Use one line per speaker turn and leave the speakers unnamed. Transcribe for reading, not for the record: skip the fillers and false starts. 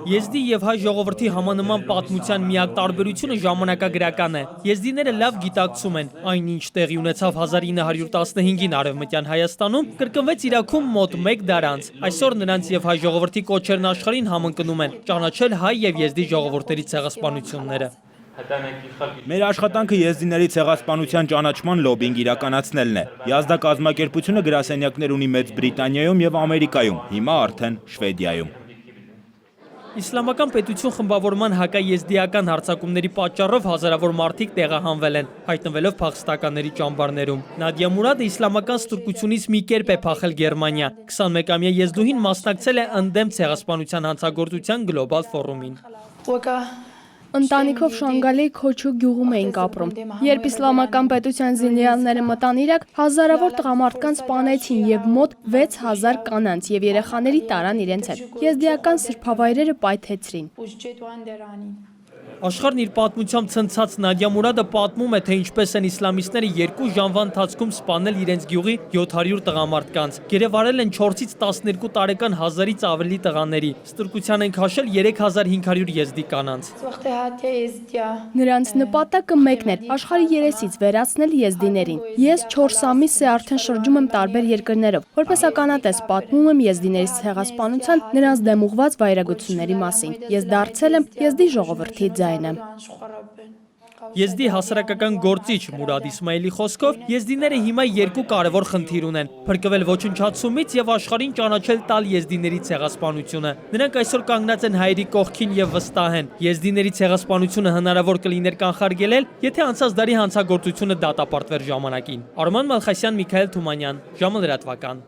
Եզդի և հայ ժողովրդի համանման պատմության միակ տարբերությունը ժամանակագրական է։ Եզդիները լավ գիտակցում են, այնինչ տեղի ունեցավ 1915-ին Արևմտյան Հայաստանում, կրկնվեց Իրաքում մոտ 1 դար անց։ Այսօր նրանց և հայ ժողովրդի կոչերն աշխարհին համընկնում են, ճանաչել հայ և եզդի ժողովուրդների ցեղասպանությունները։
Մեր աշխատանքը եզդիների ցեղասպանության ճանաչման լոբինգ իրականացնելն է։ Յազդա կազմակերպությունը գրասենյակներ ունի Մեծ Բրիտանիայում և Ամերիկայում, հիմա արդեն Շվեդիայում։
Իսլամական պետություն խմբավորման հակաեզդիական հարձակումների պատճառով հազարավոր մարդիկ տեղահանվել են, հայտնվելով փախստականների ճամբարներում։ Նադիա Մուրադը իսլամական ստրկությունից մի կերպ է փախել Գերմանիա։ 21-ամյա եզդուհին մասնակցել է ընդդեմ ցեղասպանության հանցագործության գլոբալ ֆորումին։
Ընտանիքով Շանգալի Քոչու գյուղում էինք ապրում։ Երբ իսլամական պետության զինյալները մտան Իրաք, հազարավոր տղամարդկանց սպանեցին և մոտ 6000 կանանց և երեխաների տարան իրենց հետ։ Եզդիական սրբավայրերը պայթեցրին։
Աշխարհն իր պատմությամբ ցնցած Նադիա Մուրադը պատմում է, թե ինչպես են իսլամիստները 2 ժամվա ընթացքում սպանել իրենց գյուղի 700 տղամարդկանց, գերեվարել են 4-ից 12 տարեկան 1000-ից ավելի տղաների, ստրկության են քաշել 3500 եզդի կանանց։
Նրանց նպատակը մեկն էր՝ աշխարհի երեսից վերացնել եզդիներին։ Ես 4 ամիս է արդեն շրջում եմ տարբեր երկրներով, որպես ականատես պատմում եմ եզդիների ցեղասպանության, նրանց դեմ ուղղված վայրագությունների մասին։ Ես դարձել եմ եզդի ժողովրդի ձայնը։
Եզդի հասարակական գործիչ Մուրադ Իսմայելի խոսքով, եզդիները հիմա 2 կարևոր խնդիր ունեն՝ փրկվել ոչնչացումից և աշխարհին ճանաչել տալ եզդիների ցեղասպանությունը։ Նրանք այսօր կանգնած են հայերի կողքին և վստահ են, եզդիների ցեղասպանությունը հնարավոր կլիներ կանխարգելել, եթե անցած դարի հանցագործությունը դատապարտվեր ժամանակին։ Արման Մալխասյան, Միքայել Թումանյան, ժամը լրատվական։